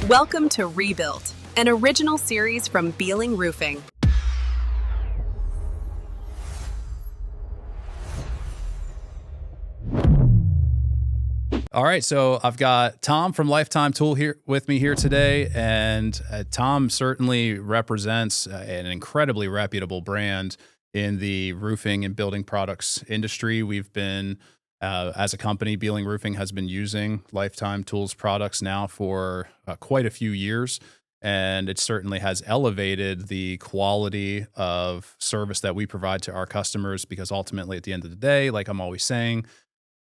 Welcome to Rebuilt, an original series from Bealing Roofing. All right, so I've got Tom from Lifetime Tool here with me here today, and Tom certainly represents an incredibly reputable brand in the roofing and building products industry. We've been, as a company, Bealing Roofing has been using Lifetime Tools products now for quite a few years, and it certainly has elevated the quality of service that we provide to our customers, because ultimately, at the end of the day, like I'm always saying,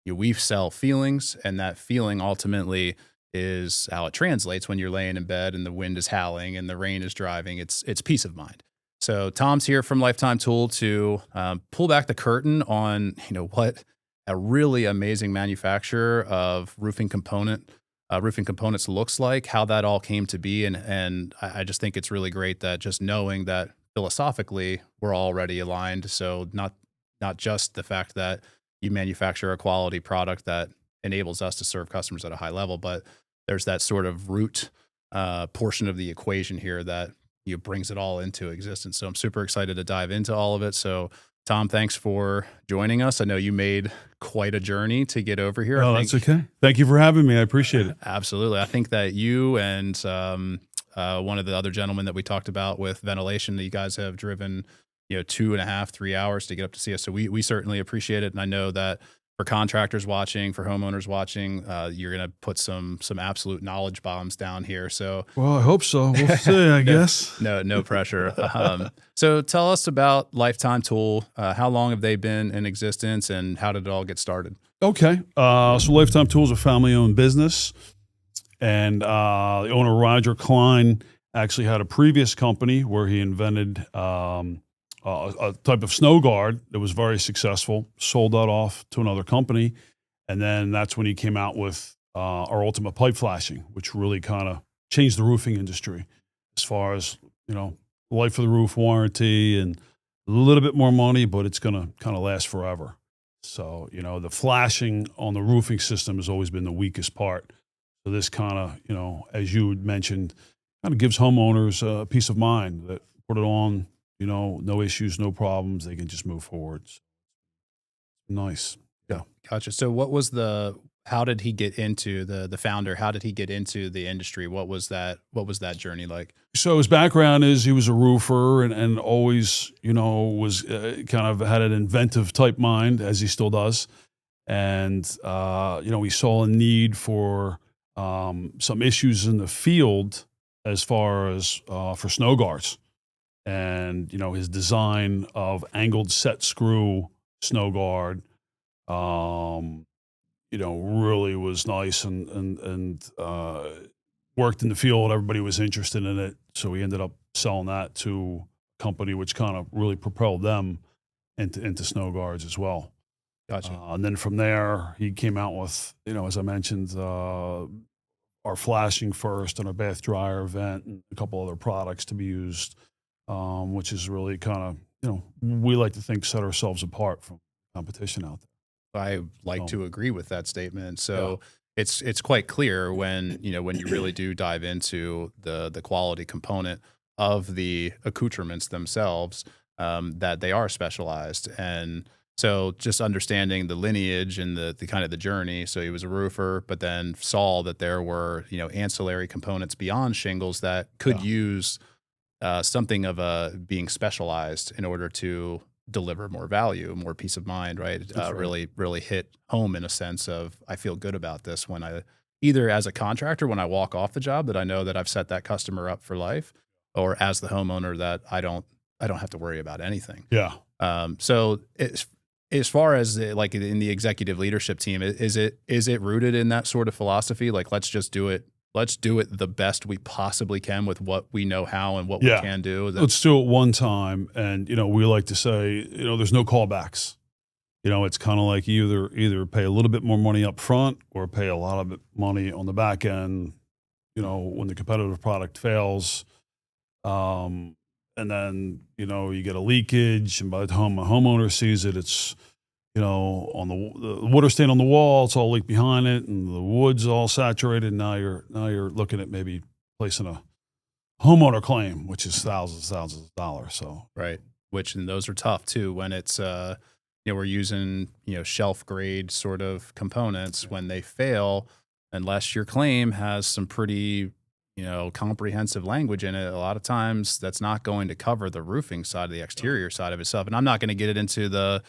we sell feelings, and that feeling ultimately is how it translates when you're laying in bed and the wind is howling and the rain is driving. It's peace of mind. So Tom's here from Lifetime Tool to pull back the curtain on what a really amazing manufacturer of roofing components looks like, how that all came to be, and I just think it's really great that just knowing that philosophically we're already aligned. So not just the fact that you manufacture a quality product that enables us to serve customers at a high level, but there's that sort of root portion of the equation here that brings it all into existence. So I'm super excited to dive into all of it. So Tom, thanks for joining us. I know you made quite a journey to get over here. Oh, that's okay. Thank you for having me. I appreciate it. Absolutely. I think that you and one of the other gentlemen that we talked about with ventilation, that you guys have driven 2.5, 3 hours to get up to see us. So we certainly appreciate it. And I know that for contractors watching, for homeowners watching, you're going to put some absolute knowledge bombs down here. So, well, I hope so. We'll see, I guess. No pressure. So tell us about Lifetime Tool. How long have they been in existence, and how did it all get started? Okay. So Lifetime Tool is a family-owned business. And the owner, Roger Klein, actually had a previous company where he invented a type of snow guard that was very successful, sold that off to another company. And then that's when he came out with our ultimate pipe flashing, which really kind of changed the roofing industry as far as, life of the roof warranty and a little bit more money, but it's going to kind of last forever. So, the flashing on the roofing system has always been the weakest part. So this kind of, as you had mentioned, kind of gives homeowners peace of mind that put it on, no issues, no problems. They can just move forward. Nice. Yeah. Gotcha. So how did he get into the founder? How did he get into the industry? What was that journey like? So his background is he was a roofer and always, was kind of had an inventive type mind, as he still does. And, he saw a need for some issues in the field as far as for snow guards. And, his design of angled set screw snow guard, really was nice and worked in the field. Everybody was interested in it. So we ended up selling that to a company which kind of really propelled them into snow guards as well. Gotcha. And then from there, he came out with, as I mentioned, our flashing first and our bath dryer vent and a couple other products to be used. Which is really kind of, we like to think set ourselves apart from competition out there. I like to agree with that statement. So yeah. It's quite clear when you really do dive into the quality component of the accoutrements themselves, that they are specialized. And so just understanding the lineage and the kind of the journey. So he was a roofer, but then saw that there were, ancillary components beyond shingles that could use something of being specialized in order to deliver more value, more peace of mind, right? Really hit home in a sense of, I feel good about this when I, either as a contractor, when I walk off the job, that I know that I've set that customer up for life, or as the homeowner that I don't have to worry about anything. Yeah. So as far as like in the executive leadership team, is it rooted in that sort of philosophy? Like, let's do it the best we possibly can with what we know how and what we can do. Let's do it one time. And, we like to say, there's no callbacks. It's kind of like you either pay a little bit more money up front or pay a lot of money on the back end, when the competitive product fails. And then, you get a leakage, and by the time a homeowner sees it, it's, on the water stain on the wall, it's all leaked behind it, and the wood's all saturated. Now you're looking at maybe placing a homeowner claim, which is thousands of dollars. So Right. Which, and those are tough too when it's, we're using, shelf grade sort of components. When they fail, unless your claim has some pretty, comprehensive language in it, a lot of times that's not going to cover the roofing side of the exterior side of itself. And I'm not going to get it into the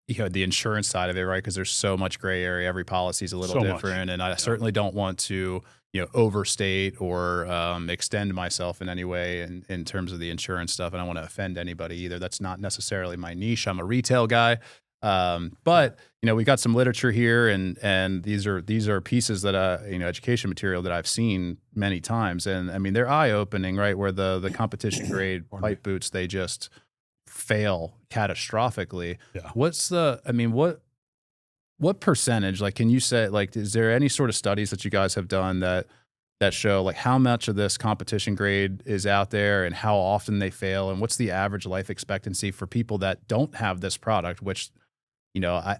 insurance side of it, right? Because there's so much gray area. Every policy is a little different. And I certainly don't want to, overstate or extend myself in any way in terms of the insurance stuff. And I don't want to offend anybody either. That's not necessarily my niche. I'm a retail guy. But we got some literature here, and these are pieces that education material that I've seen many times, and I mean they're eye opening, right? Where the competition grade pipe boots, they just fail catastrophically. Yeah. What percentage? Like, can you say, like, is there any sort of studies that you guys have done that show like how much of this competition grade is out there and how often they fail, and what's the average life expectancy for people that don't have this product, which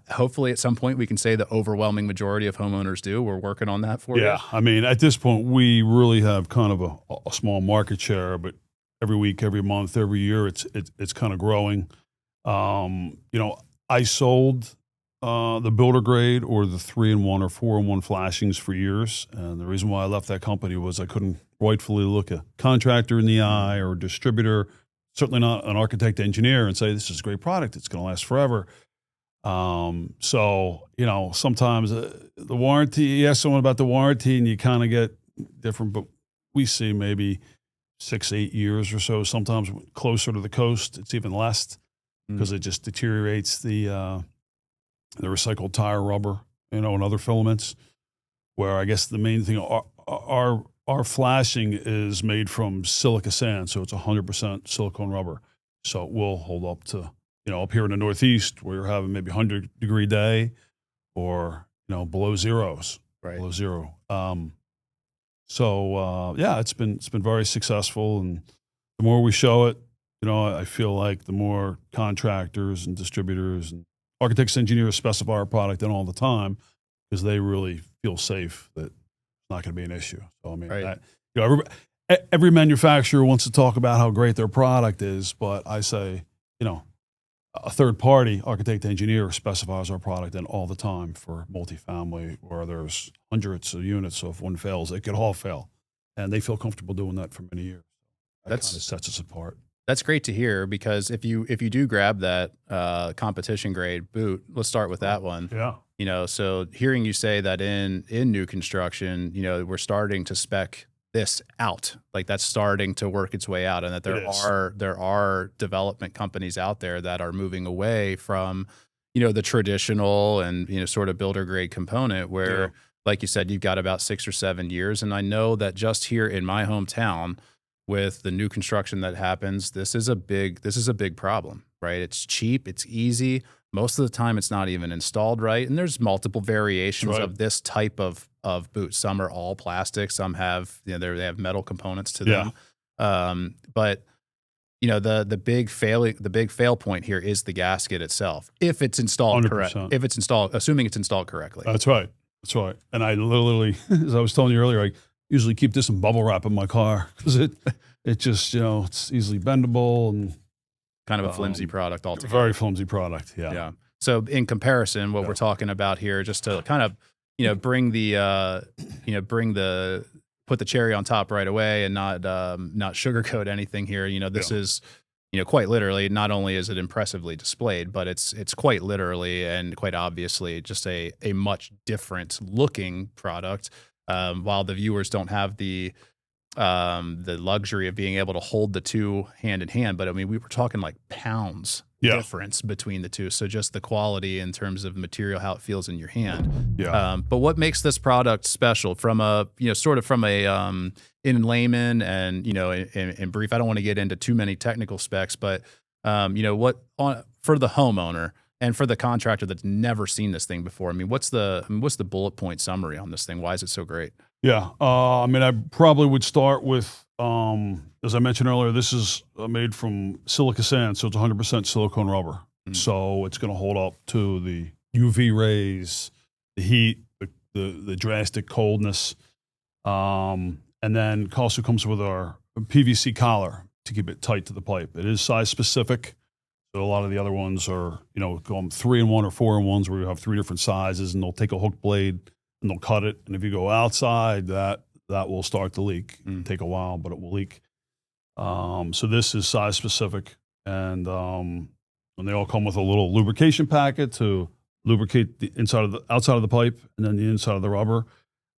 hopefully at some point we can say the overwhelming majority of homeowners do. We're working on that for you. Yeah, I mean, at this point, we really have kind of a small market share, but every week, every month, every year, it's kind of growing. I sold the builder grade or the 3-in-1 or 4-in-1 flashings for years, and the reason why I left that company was I couldn't rightfully look a contractor in the eye or a distributor, certainly not an architect engineer, and say this is a great product, it's going to last forever. So, sometimes the warranty, you ask someone about the warranty and you kind of get different, but we see maybe 6-8 years or so. Sometimes closer to the coast, it's even less because it just deteriorates the recycled tire rubber, and other filaments, where I guess the main thing, our flashing is made from silica sand. So it's 100% silicone rubber. So it will hold up to, up here in the Northeast where you're having maybe 100-degree day or, below zeros, right? Below zero. It's been very successful. And the more we show it, I feel like the more contractors and distributors and architects, engineers specify our product in all the time because they really feel safe that it's not going to be an issue. So, I mean, right. Every manufacturer wants to talk about how great their product is, but I say, a third-party architect engineer specifies our product in all the time for multifamily where there's hundreds of units. So if one fails, it could all fail. And they feel comfortable doing that for many years. That kind of sets us apart. That's great to hear, because if you do grab that competition grade boot, let's start with that one. Yeah. So hearing you say that in new construction, we're starting to spec this out, like that's starting to work its way out, and that there are development companies out there that are moving away from, the traditional and, sort of builder grade component where, like you said, you've got about 6 or 7 years. And I know that just here in my hometown, with the new construction that happens, this is a big problem, right? It's cheap, it's easy. Most of the time it's not even installed right. And there's multiple variations of this type of boot. Some are all plastic, some have, they have metal components to them. But the big fail point here is the gasket itself. If it's installed correctly, assuming it's installed correctly. That's right. And I literally, as I was telling you earlier, I usually keep this in bubble wrap in my car because it just, it's easily bendable and kind of a flimsy product altogether. Very flimsy product. Yeah. Yeah. So in comparison, what we're talking about here, just to kind of, bring the, put the cherry on top right away and not sugarcoat anything here. This is, quite literally, not only is it impressively displayed, but it's quite literally and quite obviously just a much different looking product. While the viewers don't have the luxury of being able to hold the two hand in hand, but I mean, we were talking like pounds difference between the two. So just the quality in terms of material, how it feels in your hand. Yeah. But what makes this product special from a, sort of from a, in layman and, in brief, I don't want to get into too many technical specs, but, for the homeowner and for the contractor that's never seen this thing before, I mean, what's the bullet point summary on this thing? Why is it so great? Yeah. I probably would start with, as I mentioned earlier, this is made from silica sand, so it's 100% silicone rubber. So it's going to hold up to the UV rays, the heat, the drastic coldness. And then it also comes with our PVC collar to keep it tight to the pipe. It is size specific. So a lot of the other ones are, going 3-in-1 or 4-in-1s where you have 3 different sizes, and they'll take a hook blade and they'll cut it. And if you go outside, that will start to leak. It'll take a while, but it will leak. So this is size specific, and they all come with a little lubrication packet to lubricate the outside of the pipe and then the inside of the rubber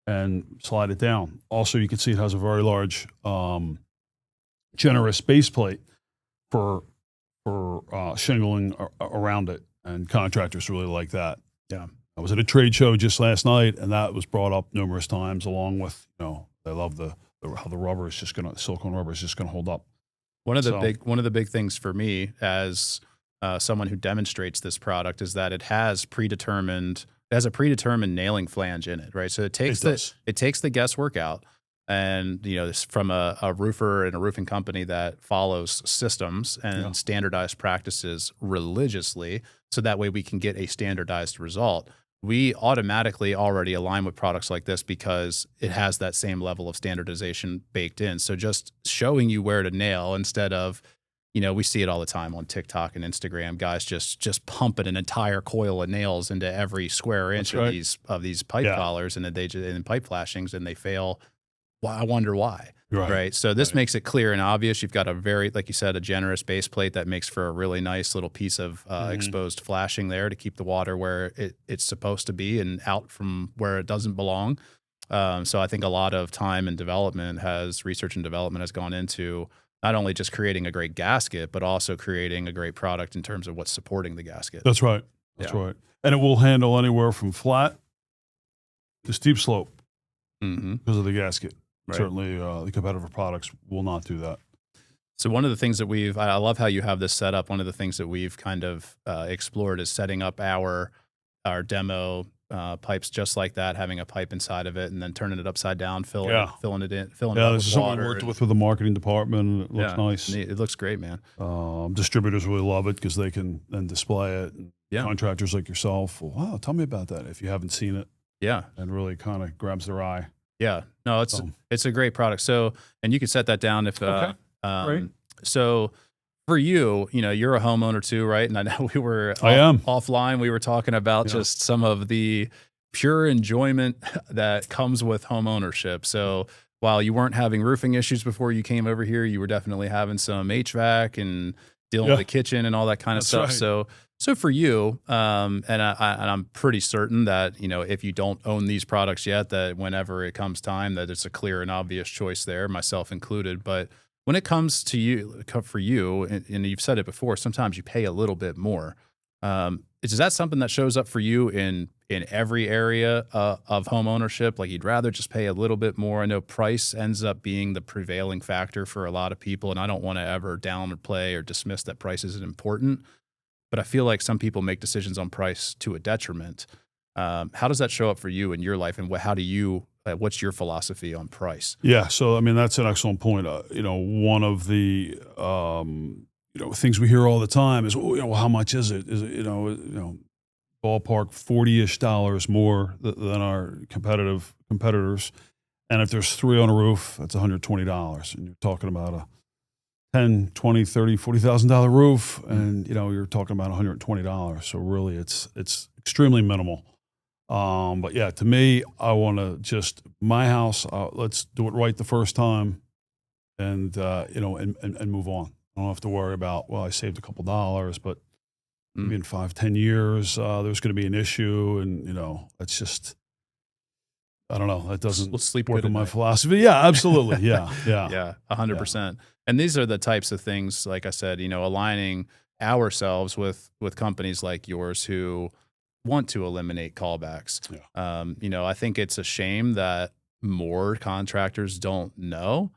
and slide it down. Also, you can see it has a very large, generous base plate for shingling around it, and contractors really like that. Yeah. I was at a trade show just last night, and that was brought up numerous times, along with, they love how the rubber is silicone rubber is just gonna hold up. One of the big things for me as someone who demonstrates this product is that it has a predetermined nailing flange in it, right? So it takes the guesswork out. And, this from a roofer and a roofing company that follows systems and standardized practices religiously, so that way we can get a standardized result. We automatically already align with products like this because it has that same level of standardization baked in. So just showing you where to nail instead of, we see it all the time on TikTok and Instagram, guys just pumping an entire coil of nails into every square inch of these pipe collars, and then and pipe flashings, and they fail. Well, I wonder why. Right. So this makes it clear and obvious. You've got a very, like you said, a generous base plate that makes for a really nice little piece of exposed flashing there to keep the water where it's supposed to be and out from where it doesn't belong. So I think a lot of time and research and development has gone into not only just creating a great gasket, but also creating a great product in terms of what's supporting the gasket. That's right. That's right. And it will handle anywhere from flat to steep slope because of the gasket. Right. Certainly, the competitive products will not do that. So one of the things that I love how you have this set up. One of the things that we've kind of explored is setting up our demo pipes just like that, having a pipe inside of it, and then turning it upside down, filling it up with water. This is something we worked with the marketing department. It looks nice. It looks great, man. Distributors really love it because they can then display it. And contractors like yourself, wow, tell me about that if you haven't seen it. Yeah, and really kind of grabs their eye. Yeah, no, it's a great product. So, and you can set that down if, great. So for you, you're a homeowner too, right? And I know I am offline. We were talking about just some of the pure enjoyment that comes with home ownership. So while you weren't having roofing issues before you came over here, you were definitely having some HVAC and dealing with the kitchen and all that kind of stuff. Right. So for you, and I'm pretty certain that, if you don't own these products yet, that whenever it comes time, that it's a clear and obvious choice there, myself included. But when it comes to you, and you've said it before, sometimes you pay a little bit more. Is that something that shows up for you in every area of home ownership? Like you'd rather just pay a little bit more? I know price ends up being the prevailing factor for a lot of people, and I don't want to ever downplay or dismiss that price isn't important. But I feel like some people make decisions on price to a detriment. How does that show up for you in your life, and what's your philosophy on price? Yeah, so that's an excellent point. One of the things we hear all the time is, how much is it? Is it ballpark $40-ish more than our competitors, and if there's 3 on a roof, that's $120, and you're talking about a $10, $20, $30, $40,000 roof, and you're talking about $120. So really, it's extremely minimal. But yeah, to me, I want to my house. Let's do it right the first time, and and move on. I don't have to worry about, I saved a couple dollars, but maybe in 5-10 years, there's going to be an issue, and that's just. I don't know. That doesn't work in my philosophy. Yeah, absolutely. Yeah. 100%. And these are the types of things, like I said, aligning ourselves with companies like yours who want to eliminate callbacks. Yeah. I think it's a shame that more contractors don't know,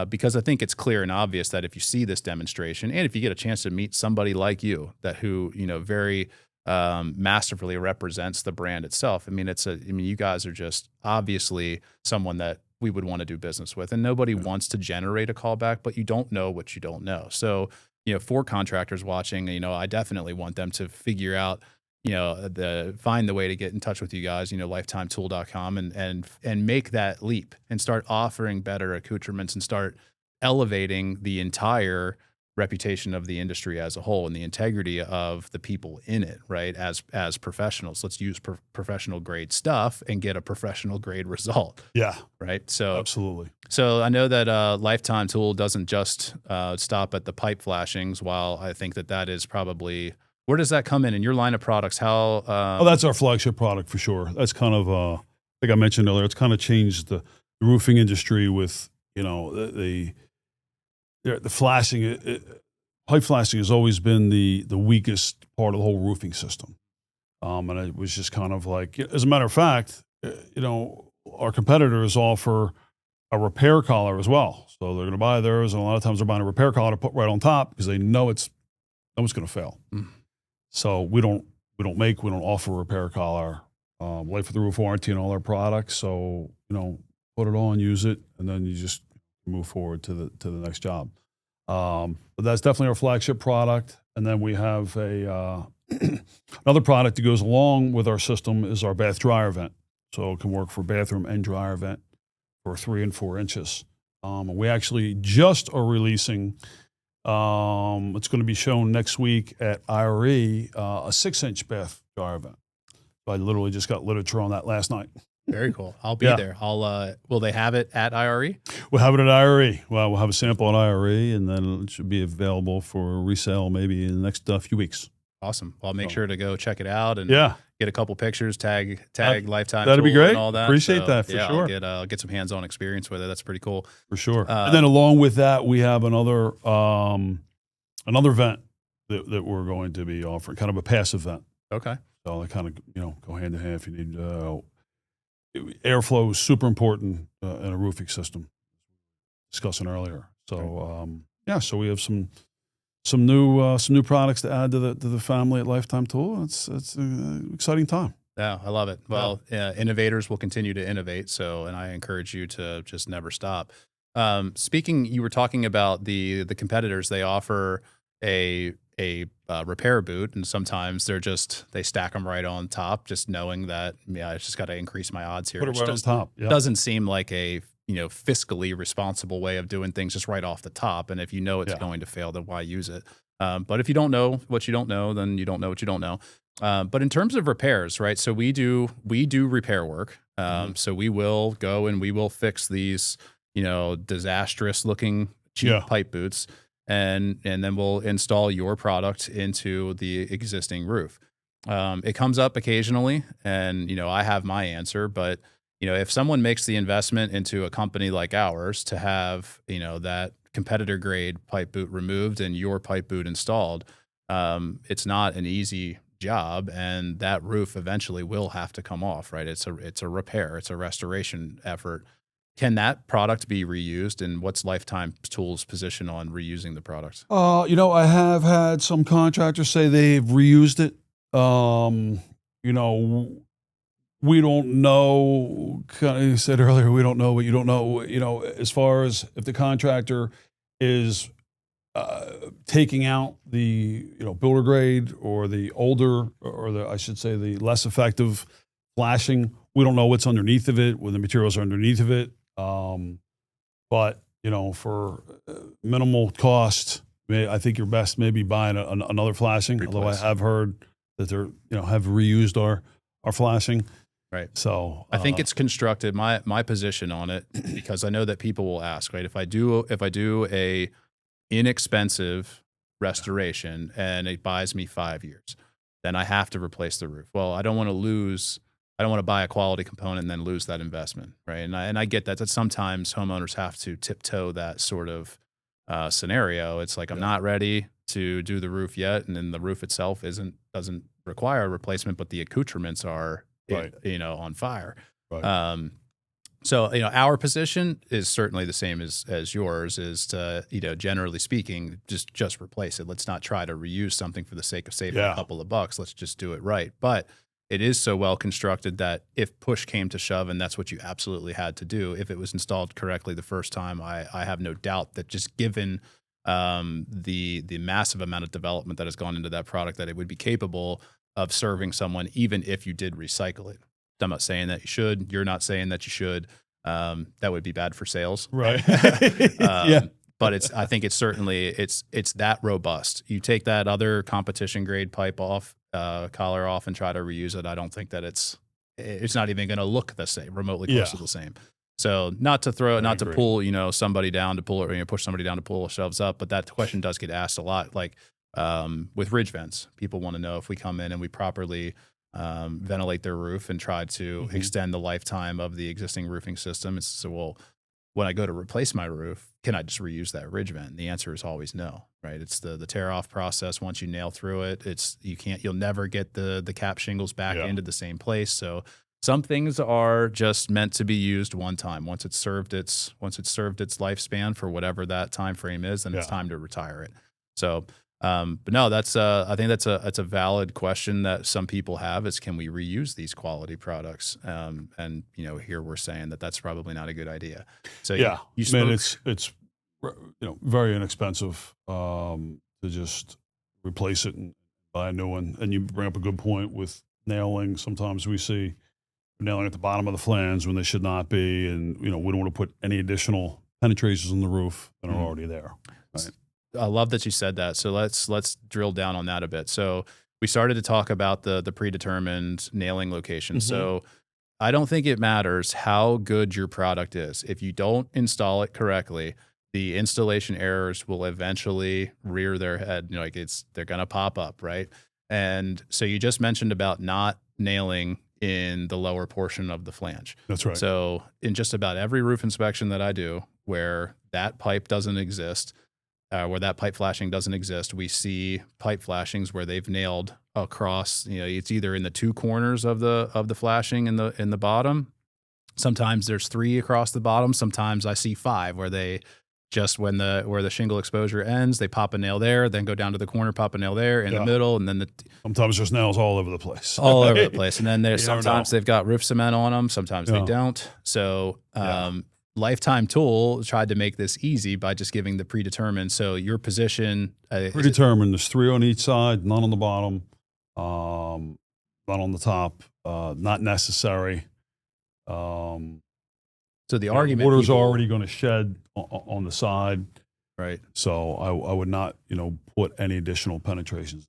because I think it's clear and obvious that if you see this demonstration, and if you get a chance to meet somebody like you who very masterfully represents the brand itself. You guys are just obviously someone that we would want to do business with, and nobody wants to generate a callback, but you don't know what you don't know. So, for contractors watching, I definitely want them to figure out, find the way to get in touch with you guys, lifetimetool.com, and make that leap and start offering better accoutrements and start elevating the entire reputation of the industry as a whole and the integrity of the people in it, right? As professionals, let's use professional grade stuff and get a professional grade result. Yeah. Right. So absolutely. So I know that Lifetime Tool doesn't just stop at the pipe flashings. While I think that is probably, where does that come in your line of products? How? That's our flagship product for sure. That's kind of, like I mentioned earlier, it's kind of changed the roofing industry with, the flashing. Pipe flashing has always been the weakest part of the whole roofing system. And it was just kind of like, as a matter of fact, our competitors offer a repair collar as well. So they're going to buy theirs, and a lot of times they're buying a repair collar to put right on top because they know it's going to fail. Mm. So we don't offer a repair collar. Life of the roof warranty and all our products. So put it on, use it, and then you just move forward to the next job. But that's definitely our flagship product. And then we have a another product that goes along with our system is our bath dryer vent. So it can work for bathroom and dryer vent for 3 and 4 inches. We actually just are releasing, it's going to be shown next week at IRE, a 6-inch bath dryer vent. So I literally just got literature on that last night. Very cool. I'll be there. Will they have it at IRE? We'll have it at IRE. Well, we'll have a sample at IRE, and then it should be available for resale maybe in the next few weeks. Awesome. Well, I'll make sure to go check it out and get a couple pictures, tag Lifetime. That'd be great. And all that. Appreciate that for sure. I'll get some hands-on experience with it. That's pretty cool. For sure. And then along with that, we have another vent that we're going to be offering, kind of a passive vent. Okay. So they kind of go hand in hand. If you need airflow is super important in a roofing system. Discussing earlier. So so we have some new products to add to the family at Lifetime Tool. It's an exciting time. Yeah, I love it. Well, innovators will continue to innovate. And I encourage you to just never stop. Speaking, you were talking about the competitors. They offer a repair boot, and sometimes they stack them right on top, just knowing that I just got to increase my odds here. Put it right on top. Yep. Doesn't seem like a fiscally responsible way of doing things, just right off the top. And if you know it's going to fail, then why use it? But if you don't know what you don't know, then you don't know what you don't know. But in terms of repairs, right? So we do repair work. So we will go and we will fix these, disastrous looking cheap pipe boots. And then we'll install your product into the existing roof. It comes up occasionally, and I have my answer, but if someone makes the investment into a company like ours to have that competitor grade pipe boot removed and your pipe boot installed, it's not an easy job, and that roof eventually will have to come off. Right? It's a repair, it's a restoration effort. Can that product be reused, and what's Lifetime Tools' position on reusing the product? I have had some contractors say they've reused it. We don't know, kind of you said earlier, we don't know what you don't know, as far as if the contractor is taking out the, builder grade or the older, or the less effective flashing. We don't know what's underneath of it, when the materials are underneath of it. But for minimal cost, I think you're best maybe buying another flashing. Replace. Although I have heard that they're, have reused our flashing. Right. So I think it's constructed. My position on it, because I know that people will ask, right? If I do a inexpensive restoration and it buys me 5 years, then I have to replace the roof. Well, I don't want to buy a quality component and then lose that investment, right? And I get that sometimes homeowners have to tiptoe that sort of scenario. It's like, I'm not ready to do the roof yet, and then the roof itself doesn't require a replacement, but the accoutrements are on fire. Right. So our position is certainly the same as yours, is to generally speaking, just replace it. Let's not try to reuse something for the sake of saving a couple of bucks. Let's just do it right. But it is so well constructed that if push came to shove, and that's what you absolutely had to do, if it was installed correctly the first time, I have no doubt that, just given the massive amount of development that has gone into that product, that it would be capable of serving someone, even if you did recycle it. I'm not saying that you should. You're not saying that you should. That would be bad for sales. Right. Yeah. But I think it's certainly, it's that robust. You take that other competition grade pipe off, collar off, and try to reuse it. I don't think that it's not even going to look the same, remotely close to the same. So not to pull, somebody down to pull it, or push somebody down to pull shelves up. But that question does get asked a lot. Like with ridge vents, people want to know if we come in and we properly ventilate their roof and try to extend the lifetime of the existing roofing system. It's so, well, when I go to replace my roof, can I just reuse that ridge vent? And the answer is always no, right? It's the tear off process. Once you nail through it, you'll never get the cap shingles back into the same place. So some things are just meant to be used one time. Once it's served its lifespan for whatever that time frame is, then it's time to retire it. So, but no, I think that's a valid question that some people have, is can we reuse these quality products? And here we're saying that that's probably not a good idea. So it's very inexpensive to just replace it and buy a new one. And you bring up a good point with nailing. Sometimes we see nailing at the bottom of the flange when they should not be, and we don't want to put any additional penetrations in the roof that are already there. Right? I love that you said that. So let's drill down on that a bit. So we started to talk about the predetermined nailing location. So I don't think it matters how good your product is. If you don't install it correctly, the installation errors will eventually rear their head. They're going to pop up, right? And so you just mentioned about not nailing in the lower portion of the flange. That's right. So in just about every roof inspection that I do where that pipe doesn't exist, where that pipe flashing doesn't exist, we see pipe flashings where they've nailed across, it's either in the two corners of the flashing in the bottom. Sometimes there's 3 across the bottom. Sometimes I see 5 where they just where the shingle exposure ends, they pop a nail there, then go down to the corner, pop a nail there in the middle, and then sometimes there's nails all over the place. All over the place. And then there's sometimes they've got roof cement on them, sometimes they don't. So Lifetime Tool tried to make this easy by just giving the predetermined. So your position, predetermined. There's 3 on each side, none on the bottom, none on the top. Not necessary. So the argument, water's already going to shed on the side, right? So I would not, put any additional penetrations.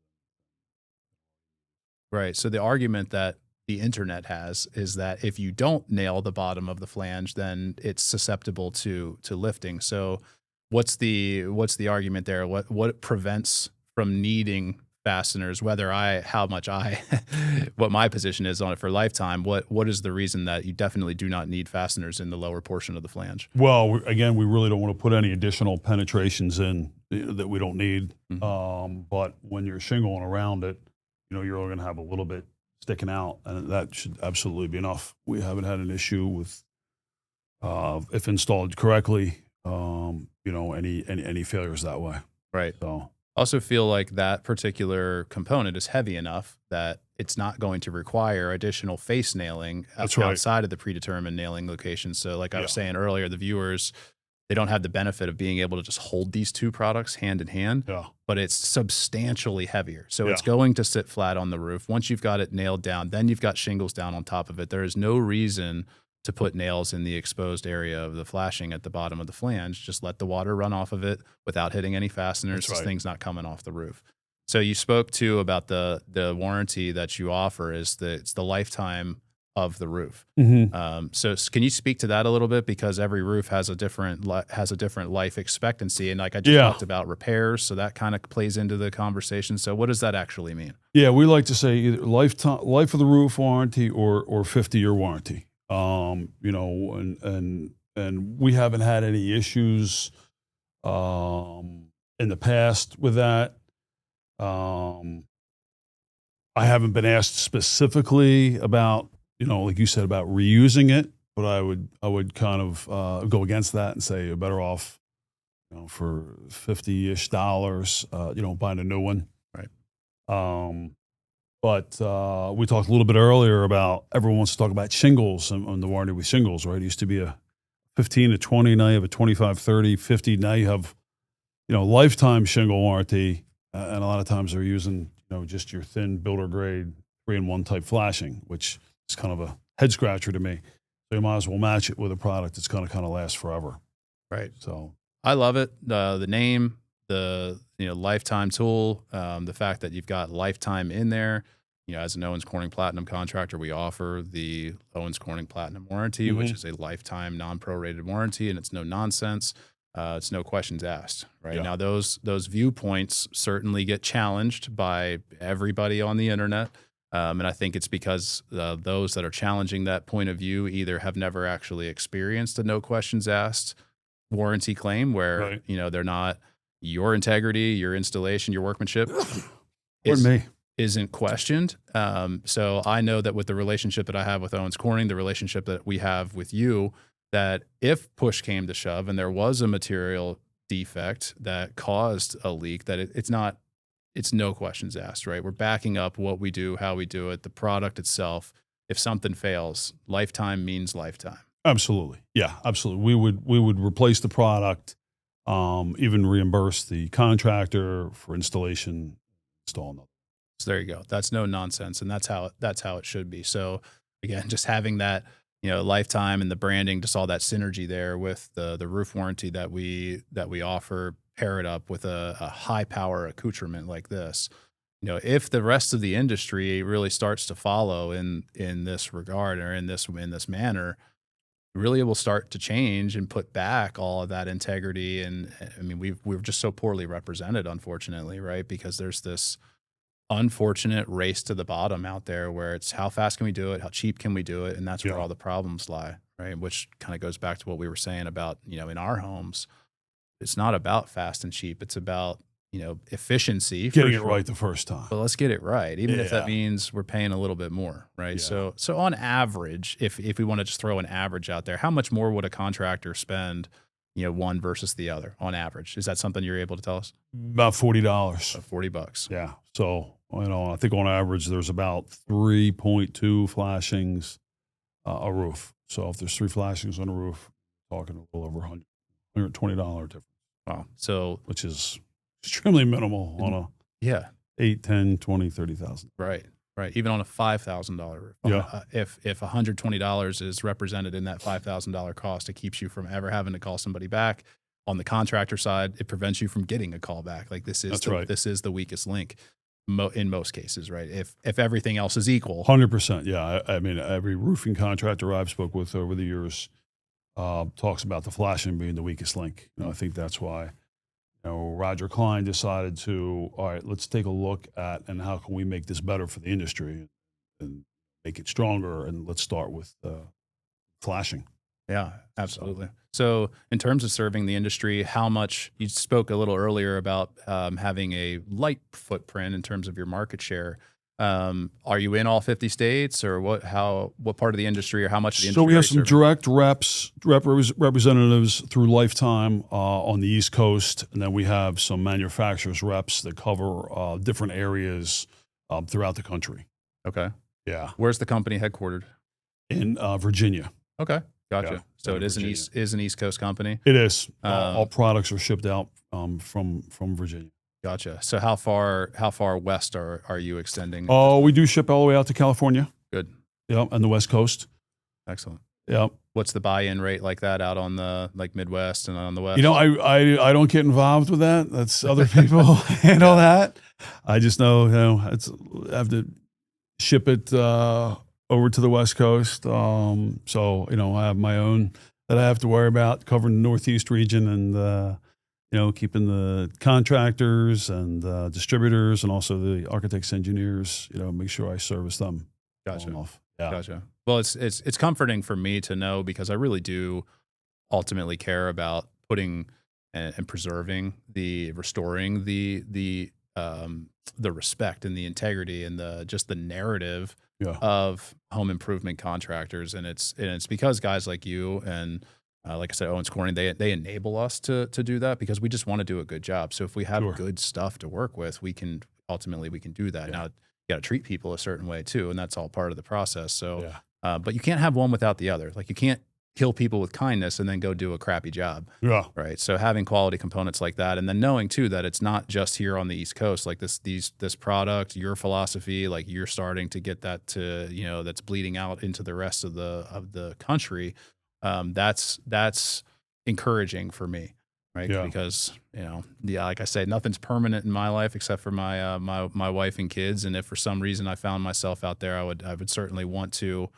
Right. So the argument that the internet has is that if you don't nail the bottom of the flange, then it's susceptible to lifting. So what's the argument there? What prevents from needing fasteners, what my position is on it for lifetime? What is the reason that you definitely do not need fasteners in the lower portion of the flange? Well, again, we really don't want to put any additional penetrations in that we don't need. But when you're shingling around it, you're only going to have a little bit sticking out, and that should absolutely be enough. We haven't had an issue with, if installed correctly, any failures that way. Right. So also feel like that particular component is heavy enough that it's not going to require additional face nailing outside of the predetermined nailing location. So like I was saying earlier, the viewers, they don't have the benefit of being able to just hold these two products hand in hand, but it's substantially heavier. So it's going to sit flat on the roof. Once you've got it nailed down, then you've got shingles down on top of it. There is no reason to put nails in the exposed area of the flashing at the bottom of the flange. Just let the water run off of it without hitting any fasteners. This thing's not coming off the roof. So you spoke too about the warranty that you offer it's the lifetime of the roof. So can you speak to that a little bit? Because every roof has a different life expectancy. And like I just talked about repairs. So that kind of plays into the conversation. So what does that actually mean? Yeah, we like to say either life of the roof warranty or 50-year warranty. And we haven't had any issues in the past with that. I haven't been asked specifically about, like you said, about reusing it, but I would kind of go against that and say you're better off, for $50-ish, buying a new one. Right. But we talked a little bit earlier about everyone wants to talk about shingles and the warranty with shingles, right? It used to be a 15 to 20, now you have a 25, 30, 50. Now you have, lifetime shingle warranty, and a lot of times they're using, just your thin builder grade 3-in-1 type flashing, which is kind of a head scratcher to me. So you might as well match it with a product that's going to kind of last forever. Right. So I love it. The name, the lifetime tool, the fact that you've got lifetime in there. As an Owens Corning Platinum contractor, we offer the Owens Corning Platinum warranty, which is a lifetime non-prorated warranty, and it's no nonsense. It's no questions asked, right? Yeah. Now, those viewpoints certainly get challenged by everybody on the internet. And I think it's because those that are challenging that point of view either have never actually experienced a no questions asked warranty claim where, they're not your integrity, your installation, your workmanship isn't questioned. So I know that with the relationship that I have with Owens Corning, the relationship that we have with you, that if push came to shove and there was a material defect that caused a leak, that it's no questions asked, right? We're backing up what we do, how we do it, the product itself. If something fails, lifetime means lifetime. Absolutely. Yeah, absolutely. We would replace the product, even reimburse the contractor for installation, install another. So there you go. That's no nonsense. And that's how it should be. So again, just having that, lifetime and the branding, just all that synergy there with the roof warranty that we offer, pair it up with a high power accoutrement like this. If the rest of the industry really starts to follow in this regard or in this manner, really it will start to change and put back all of that integrity. And I mean, we're just so poorly represented, unfortunately, right? Because there's this unfortunate race to the bottom out there where it's how fast can we do it? How cheap can we do it? And that's where all the problems lie, right? Which kind of goes back to what we were saying about, in our homes, it's not about fast and cheap. It's about, efficiency. Getting it right the first time. But let's get it right. Even if that means we're paying a little bit more, right? Yeah. So on average, if we want to just throw an average out there, how much more would a contractor spend, one versus the other on average? Is that something you're able to tell us? About $40. $40. Yeah. So, I think on average there's about 3.2 flashings a roof. So if there's 3 flashings on a roof, we're talking a little over $120 difference. Wow. So, which is extremely minimal on a 8, 10, 20, 30,000. Right. Even on a $5,000 roof. Yeah. If $120 is represented in that $5,000 cost, it keeps you from ever having to call somebody back. On the contractor side, it prevents you from getting a call back. Like this is this is the weakest link in most cases, right? If everything else is equal. 100%. Yeah. I mean, every roofing contractor I've spoke with over the years talks about the flashing being the weakest link. I think that's why Roger Klein decided to, all right, let's take a look at and how can we make this better for the industry and make it stronger, and let's start with flashing. Yeah, absolutely. So in terms of serving the industry, how much, you spoke a little earlier about having a light footprint in terms of your market share. Are you in all 50 states, or what part of the industry, or how much of the industry? So we have some direct representatives through Lifetime on the East Coast, and then we have some manufacturers reps that cover different areas throughout the country. Okay. Yeah. Where's the company headquartered? In Virginia. Okay. Gotcha. Yeah, so it is an East Coast company? It is. All products are shipped out from Virginia. Gotcha. So how far west are you extending? Oh, we do ship all the way out to California. Good. Yep, and the West Coast. Excellent. Yep. What's the buy-in rate like that out on the Midwest and on the West? I don't get involved with that. That's other people handle that. I just know, I have to ship it over to the West Coast. So I have my own that I have to worry about covering the Northeast region and keeping the contractors and distributors and also the architects, engineers, make sure I service them. Gotcha. Yeah. Gotcha. Well, it's comforting for me to know, because I really do ultimately care about putting and preserving restoring the respect and the integrity and the narrative of home improvement contractors. And it's because guys like you and like I said, Owens Corning, they enable us to do that, because we just want to do a good job. So if we have good stuff to work with, we can do that. Now, you got to treat people a certain way too, and that's all part of the process. So, but you can't have one without the other. Like you can't kill people with kindness and then go do a crappy job. Yeah. Right. So having quality components like that, and then knowing too that it's not just here on the East Coast, like this product, your philosophy, like you're starting to get that to, that's bleeding out into the rest of the country. That's encouraging for me. Right. Yeah. Because, like I say, nothing's permanent in my life except for my wife and kids. And if for some reason I found myself out there, I would certainly want to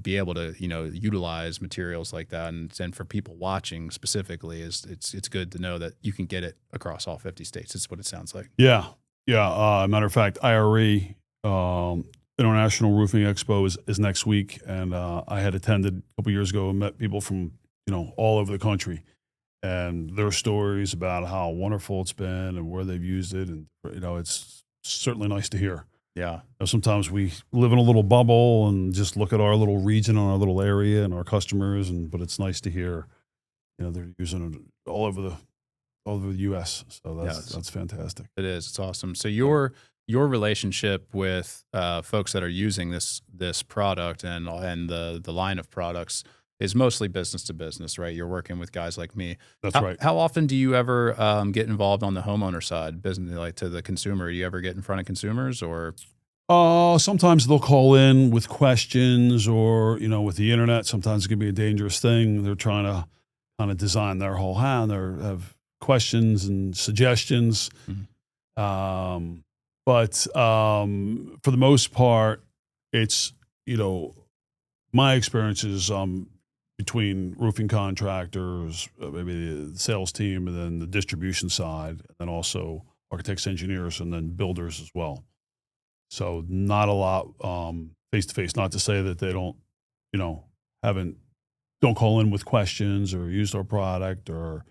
be able to, utilize materials like that. And for people watching specifically, it's good to know that you can get it across all 50 states. It's what it sounds like. Yeah. Yeah. Matter of fact, IRE, International Roofing Expo is next week. And I had attended a couple years ago and met people from, all over the country and their stories about how wonderful it's been and where they've used it. And, it's certainly nice to hear. Yeah. Sometimes we live in a little bubble and just look at our little region, our little area, and our customers. But it's nice to hear, they're using it all over the U.S. So that's fantastic. It is. It's awesome. So your relationship with folks that are using this product and the line of products is mostly business to business, right? You're working with guys like me. That's right. How often do you ever get involved on the homeowner side, business, like to the consumer? Do you ever get in front of consumers or? Sometimes they'll call in with questions or, with the internet, sometimes it can be a dangerous thing. They're trying to kind of design their whole house. They have questions and suggestions. Mm-hmm. But for the most part, it's, my experience is between roofing contractors, maybe the sales team, and then the distribution side, and then also architects, engineers, and then builders as well. So not a lot face to face. Not to say that they don't, don't call in with questions or used our product, or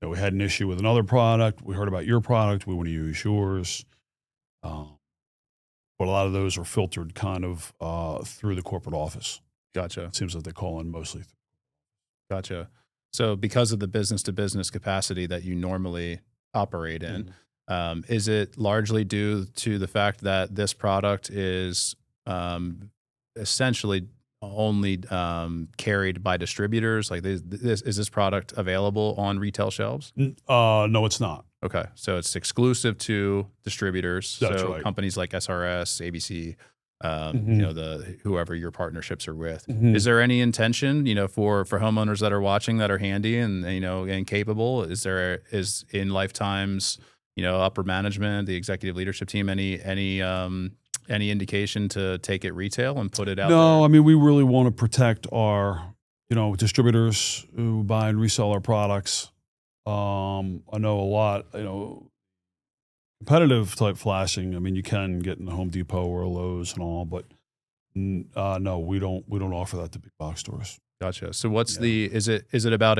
we had an issue with another product. We heard about your product. We want to use yours. But a lot of those are filtered kind of through the corporate office. Gotcha. It seems like they call in mostly. Gotcha. So because of the business to business capacity that you normally operate in, is it largely due to the fact that this product is essentially only carried by distributors? Like is this product available on retail shelves? No, it's not. Okay. So it's exclusive to distributors. That's so right. Companies like SRS, ABC, whoever your partnerships are with. Mm-hmm. Is there any intention, for homeowners that are watching that are handy and, and capable? Is in Lifetime's, upper management, the executive leadership team, any indication to take it retail and put it out there? No, I mean, we really want to protect our, distributors who buy and resell our products. I know a lot, competitive type flashing. I mean, you can get in a Home Depot or a Lowe's and all, but no, we don't offer that to big box stores. Gotcha. So what's is it about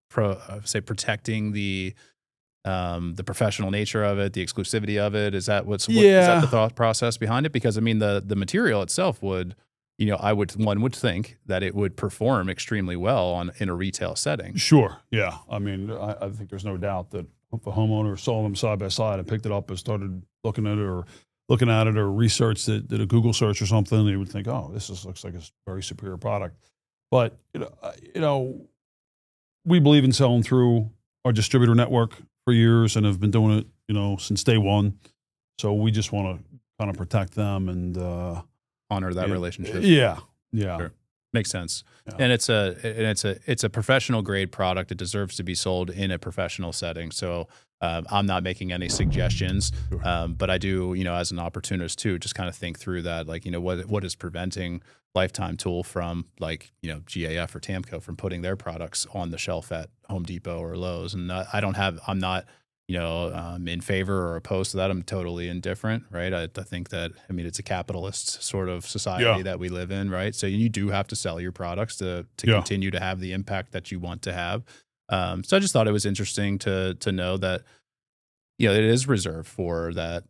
protecting the professional nature of it, the exclusivity of it? Is that is that the thought process behind it? Because I mean, the material itself would, one would think that it would perform extremely well in a retail setting. Sure. Yeah. I mean, I think there's no doubt that if a homeowner saw them side by side and picked it up and started looking at it or researched it, did a Google search or something, they would think, oh, looks like a very superior product. But, we believe in selling through our distributor network for years and have been doing it, since day one. So we just want to kind of protect them and honor that relationship. Yeah. Sure. Makes sense. Yeah. And it's a professional grade product. It deserves to be sold in a professional setting. So I'm not making any suggestions, Sure. But I do, as an opportunist too, just kind of think through that, like, what is preventing Lifetime Tool from, like, GAF or Tamco from putting their products on the shelf at Home Depot or Lowe's. And I'm not in favor or opposed to that. I'm totally indifferent, right? I think that, it's a capitalist sort of society that we live in, right? So you do have to sell your products to continue to have the impact that you want to have. So I just thought it was interesting to know that, it is reserved for that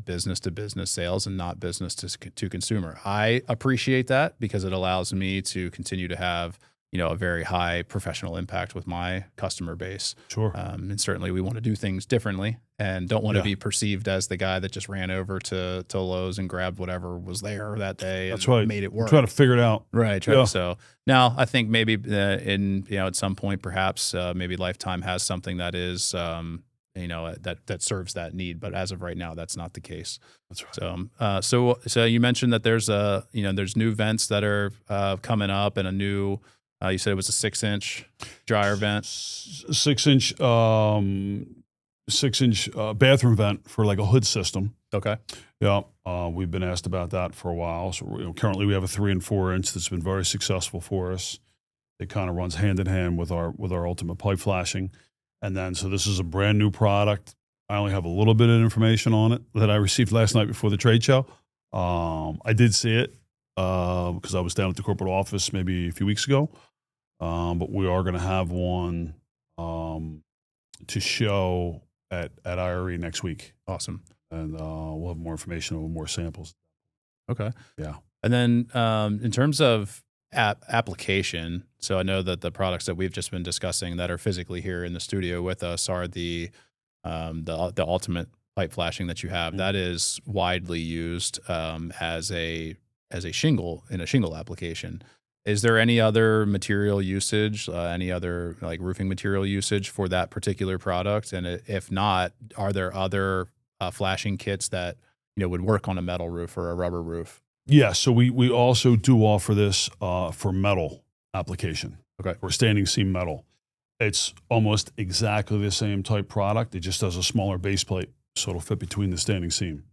business to business sales and not business to consumer. I appreciate that because it allows me to continue to have a very high professional impact with my customer base. Sure. And certainly we want to do things differently and don't want to Yeah. be perceived as the guy that just ran over to Lowe's and grabbed whatever was there that day That's and right. made it work. Try to figure it out. Right. Yeah. So now I think maybe at some point, perhaps maybe Lifetime has something that is, that serves that need. But as of right now, that's not the case. That's right. So you mentioned that there's there's new vents that are coming up and a new, you said it was a 6-inch dryer vent. 6-inch, 6-inch bathroom vent for like a hood system. Okay. Yeah. We've been asked about that for a while. So currently we have a 3 and 4 inch that's been very successful for us. It kind of runs hand in hand with our ultimate pipe flashing. And then, so this is a brand new product. I only have a little bit of information on it that I received last night before the trade show. I did see it because I was down at the corporate office maybe a few weeks ago. But we are going to have one to show at IRE next week. Awesome. And we'll have more information and more samples. Okay. Yeah. And then in terms of application, so I know that the products that we've just been discussing that are physically here in the studio with us are the ultimate pipe flashing that you have. Mm-hmm. That is widely used as a shingle in a shingle application. Is there any other material usage, any other like roofing material usage for that particular product? And if not, are there other flashing kits that would work on a metal roof or a rubber roof? Yeah, so we also do offer this for metal application. Okay. For standing seam metal. It's almost exactly the same type product. It just has a smaller base plate, so it'll fit between the standing seam.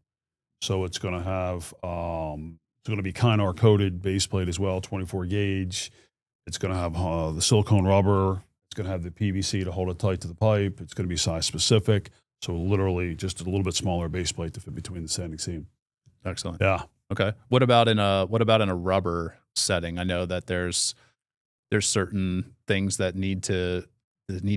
So it's going to have, it's going to be Kynar coated base plate as well, 24 gauge. It's going to have the silicone rubber. It's going to have the PVC to hold it tight to the pipe. It's going to be size specific. So literally just a little bit smaller base plate to fit between the standing seam. Excellent. Yeah. Okay. What about in a rubber setting? I know that there's certain things that need to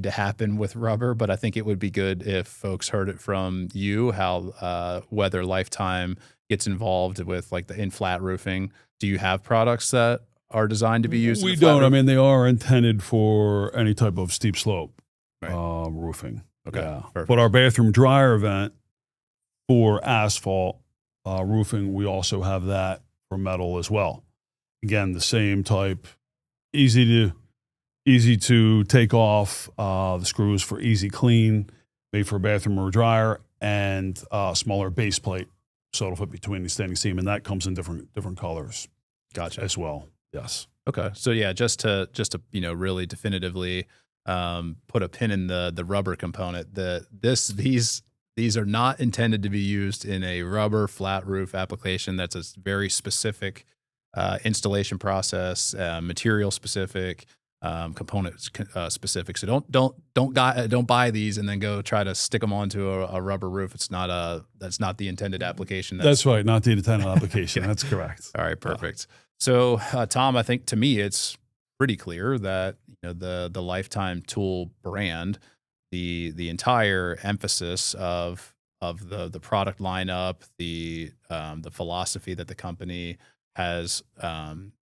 happen with rubber, but I think it would be good if folks heard it from you how whether Lifetime gets involved with like in flat roofing. Do you have products that are designed to be used? We in flat don't. roof? I mean, they are intended for any type of steep slope roofing. Okay. Yeah. Perfect. But our bathroom dryer vent for asphalt roofing, we also have that for metal as well. Again, the same type, easy to take off. The screws for easy clean, made for a bathroom or dryer, and smaller base plate, so it'll fit between the standing seam, and that comes in different colors. Gotcha. As well. Yes. Okay. So yeah, just to really definitively put a pin in the rubber component. These are not intended to be used in a rubber flat roof application. That's a very specific installation process, material specific, component specific. So don't buy these and then go try to stick them onto a rubber roof. That's not the intended application. That's right. Not the intended application. Yeah. That's correct. All right. Perfect. So Tom, I think to me it's pretty clear that the Lifetime tool brand, the entire emphasis of the product lineup, the philosophy that the company has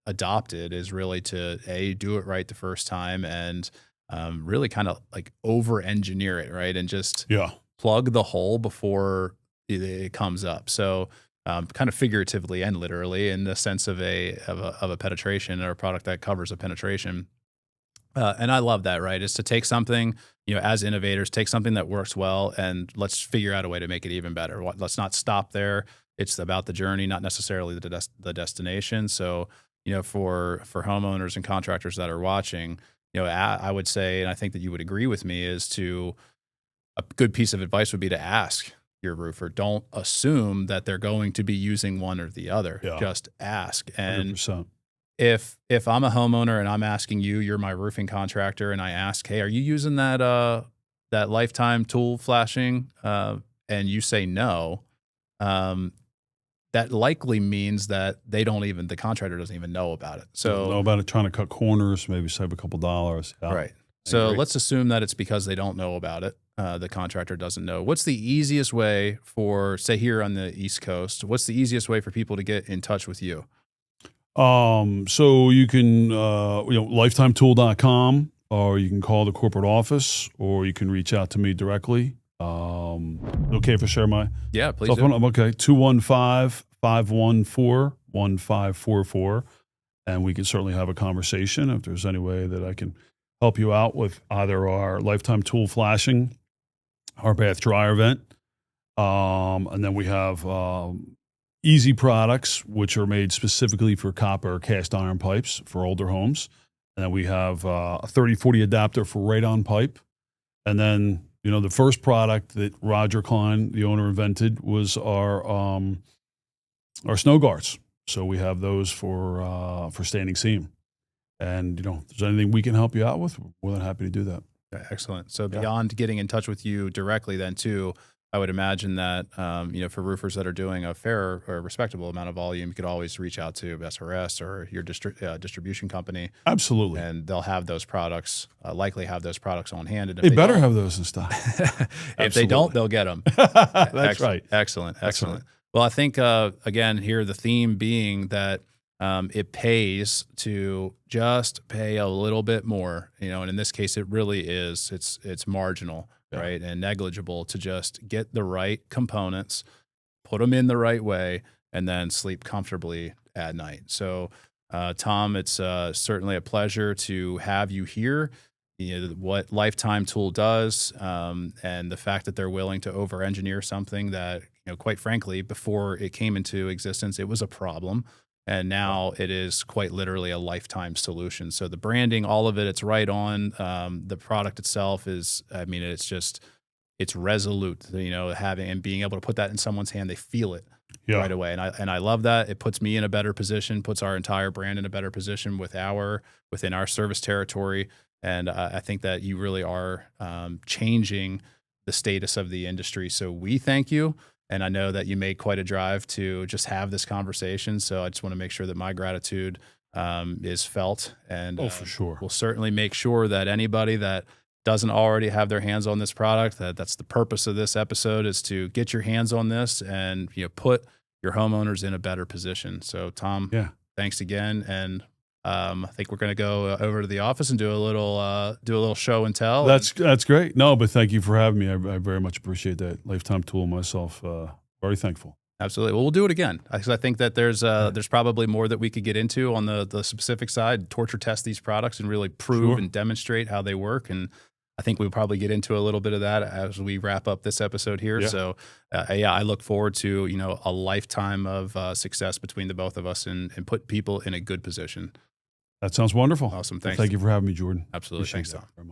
adopted is really to do it right the first time and really kind of like over engineer it, right, and just plug the hole before it comes up. So kind of figuratively and literally in the sense of a penetration or a product that covers a penetration. And I love that, right? Is to take something, as innovators, take something that works well and let's figure out a way to make it even better. Let's not stop there. It's about the journey, not necessarily the destination. So, for homeowners and contractors that are watching, I would say, and I think that you would agree with me, a good piece of advice would be to ask your roofer. Don't assume that they're going to be using one or the other. Yeah. Just ask. And 100%. If I'm a homeowner and I'm asking you're my roofing contractor, and I ask, hey, are you using that Lifetime tool flashing? And you say no, that likely means that the contractor doesn't even know about it. So know about it, trying to cut corners, maybe save a couple dollars. Yeah. Right. So let's assume that it's because they don't know about it. The contractor doesn't know. What's the easiest way for, say, here on the East Coast, what's the easiest way for people to get in touch with you? So you can, lifetimetool.com, or you can call the corporate office, or you can reach out to me directly. Okay if I share my Yeah, please cell do. phone? I'm okay. 215-514-1544. And we can certainly have a conversation if there's any way that I can help you out with either our Lifetime Tool flashing, our bath dryer vent. And then we have easy products, which are made specifically for copper cast iron pipes for older homes. And then we have a 3040 adapter for radon pipe. And then, the first product that Roger Klein, the owner, invented was our snow guards. So we have those for standing seam. And, if there's anything we can help you out with, we're more than happy to do that. Okay, excellent. So beyond getting in touch with you directly then too, I would imagine that, for roofers that are doing a fair or respectable amount of volume, you could always reach out to SRS or your distribution company. Absolutely. And they'll have those products, likely have those products on hand. And if they better have those in stock. If they don't, they'll get them. That's right. Excellent. Right. Well, I think, again, here the theme being that it pays to just pay a little bit more, and in this case, it really is. It's marginal. Right. And negligible to just get the right components, put them in the right way, and then sleep comfortably at night. So, Tom, it's certainly a pleasure to have you here. What Lifetime Tool does, and the fact that they're willing to over-engineer something that, quite frankly, before it came into existence, it was a problem. And now it is quite literally a lifetime solution. So the branding, all of it, it's right on. The product itself is, it's resolute, having and being able to put that in someone's hand, they feel it right away. And I love that. It puts me in a better position, puts our entire brand in a better position within our service territory. And I think that you really are changing the status of the industry. So we thank you. And I know that you made quite a drive to just have this conversation. So I just want to make sure that my gratitude is felt. And for sure. We'll certainly make sure that anybody that doesn't already have their hands on this product, that's the purpose of this episode, is to get your hands on this and put your homeowners in a better position. So Tom, thanks again. And I think we're going to go over to the office and do a little show and tell. That's great. No, but thank you for having me. I very much appreciate that. Lifetime Tool myself, very thankful. Absolutely. Well, we'll do it again. I think that there's probably more that we could get into on the specific side, torture test these products and really prove and demonstrate how they work. And I think we'll probably get into a little bit of that as we wrap up this episode here. Yeah. So, I look forward to, a lifetime of success between the both of us and put people in a good position. That sounds wonderful. Awesome. Thanks. Well, thank you for having me, Jordan. Absolutely. Appreciate Thanks, Tom.